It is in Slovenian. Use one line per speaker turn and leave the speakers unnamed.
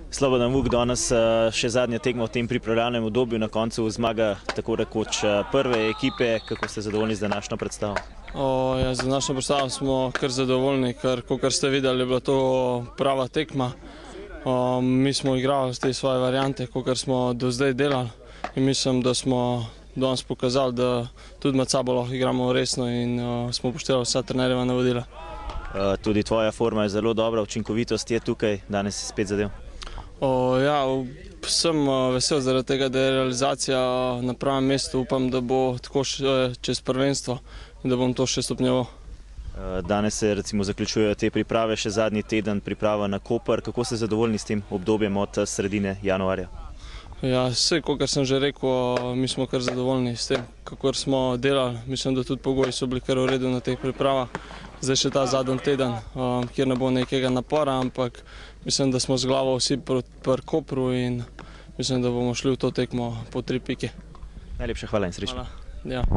Slobodan Vuk, danes še zadnja tekma v tem pripravljalnem obdobju, na koncu zmaga tako rekoč prve ekipe. Kako ste zadovoljni z današnjo predstavo?
Ja, z današnjo predstavo smo kar zadovoljni, ker kot ste videli, je bila to prava tekma. Mi smo igrali te svoje variante, kot smo do zdaj delali, in mislim, da smo danes pokazali, da tudi med sabo lahko igramo resno in smo upoštevali vsa trenerjeva navodila.
Tudi tvoja forma je zelo dobra, učinkovitost je tukaj, danes si spet zadev.
Ja, sem vesel zaradi tega, da je realizacija na pravem mestu. Upam, da bo tako čez prvenstvo in da bom to še stopnjeval.
Danes se recimo zaključujejo te priprave, še zadnji teden priprava na Koper. Kako ste zadovoljni s tem obdobjem od sredine januarja?
Ja, vse, kot sem že rekel, mi smo kar zadovoljni s tem, kako smo delali. Mislim, da tudi pogoji so bili kar v redu na teh pripravah. Zdaj še ta zadnji teden, kjer ne bo nekega napora, ampak mislim, da smo z glavo vsi pri Kopru in mislim, da bomo šli v to tekmo po 3 pike.
Najlepša hvala in srečno.
Hvala. Ja.